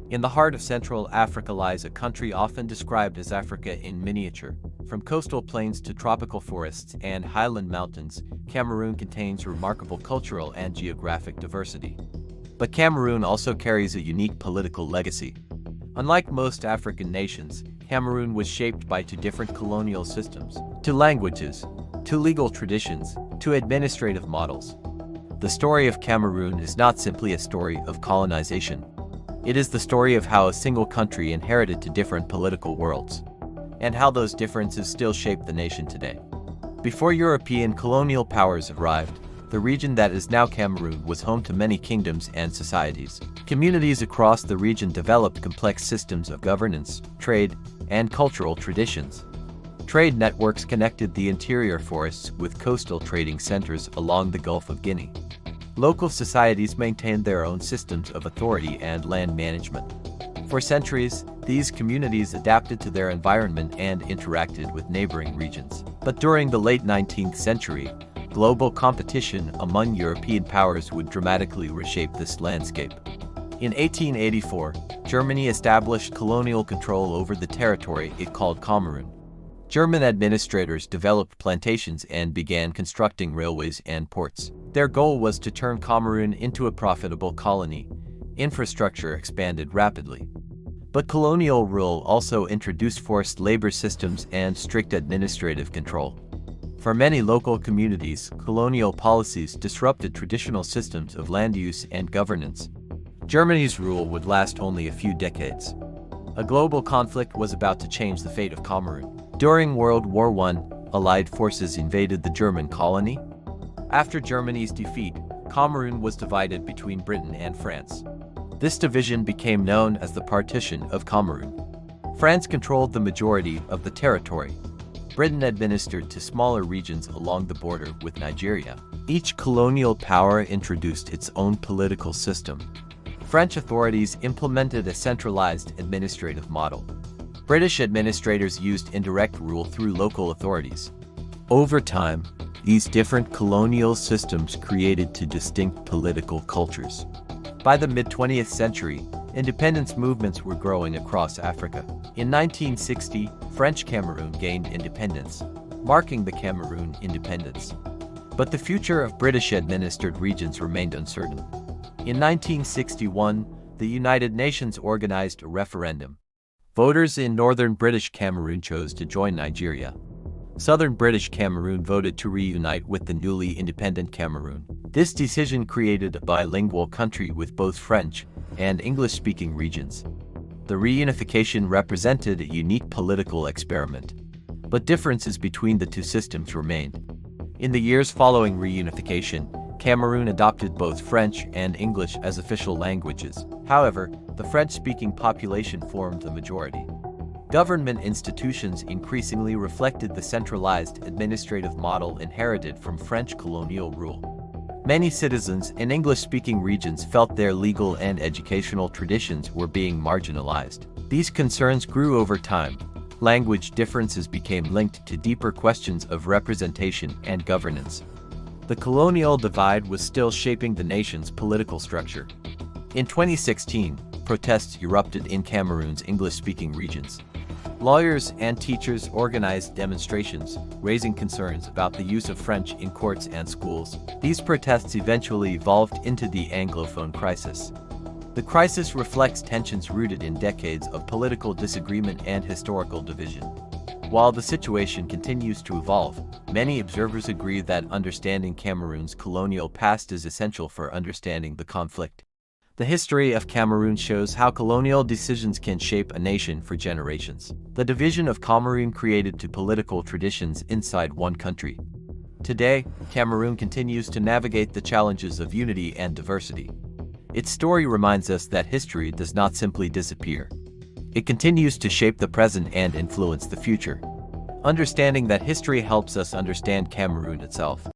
In the heart of Central Africa lies a country often described as Africa in miniature. From coastal plains to tropical forests and highland mountains, Cameroon contains remarkable cultural and geographic diversity. But Cameroon also carries a unique political legacy. Unlike most African nations, Cameroon was shaped by two different colonial systems, two languages, two legal traditions, two administrative models. The story of Cameroon is not simply a story of colonization. It is the story of how a single country inherited two different political worlds, and how those differences still shape the nation today. Before European colonial powers arrived, the region that is now Cameroon was home to many kingdoms and societies. Communities across the region developed complex systems of governance, trade, and cultural traditions. Trade networks connected the interior forests with coastal trading centers along the Gulf of Guinea. Local societies maintained their own systems of authority and land management. For centuries, these communities adapted to their environment and interacted with neighboring regions. But during the late 19th century, global competition among European powers would dramatically reshape this landscape. In 1884, Germany established colonial control over the territory it called Cameroon. German administrators developed plantations and began constructing railways and ports. Their goal was to turn Cameroon into a profitable colony. Infrastructure expanded rapidly. But colonial rule also introduced forced labor systems and strict administrative control. For many local communities, colonial policies disrupted traditional systems of land use and governance. Germany's rule would last only a few decades. A global conflict was about to change the fate of Cameroon. During World War I, Allied forces invaded the German colony. After Germany's defeat, Cameroon was divided between Britain and France. This division became known as the Partition of Kamerun. France controlled the majority of the territory. Britain administered to smaller regions along the border with Nigeria. Each colonial power introduced its own political system. French authorities implemented a centralized administrative model. British administrators used indirect rule through local authorities. Over time, these different colonial systems created two distinct political cultures. By the mid-20th century, independence movements were growing across Africa. In 1960, French Cameroon gained independence, marking the Cameroon independence. But the future of British-administered regions remained uncertain. In 1961, the United Nations organized a referendum. Voters in northern British Cameroon chose to join Nigeria. Southern British Cameroon voted to reunite with the newly independent Cameroon. This decision created a bilingual country with both French and English-speaking regions. The reunification represented a unique political experiment. But differences between the two systems remained. In the years following reunification, Cameroon adopted both French and English as official languages. However, the French-speaking population formed the majority. Government institutions increasingly reflected the centralized administrative model inherited from French colonial rule. Many citizens in English-speaking regions felt their legal and educational traditions were being marginalized. These concerns grew over time. Language differences became linked to deeper questions of representation and governance. The colonial divide was still shaping the nation's political structure. In 2016, protests erupted in Cameroon's English-speaking regions. Lawyers and teachers organized demonstrations, raising concerns about the use of French in courts and schools. These protests eventually evolved into the Anglophone Crisis. The crisis reflects tensions rooted in decades of political disagreement and historical division. While the situation continues to evolve, many observers agree that understanding Cameroon's colonial past is essential for understanding the conflict. The history of Cameroon shows how colonial decisions can shape a nation for generations. The division of Cameroon created two political traditions inside one country. Today, Cameroon continues to navigate the challenges of unity and diversity. Its story reminds us that history does not simply disappear. It continues to shape the present and influence the future. Understanding that history helps us understand Cameroon itself.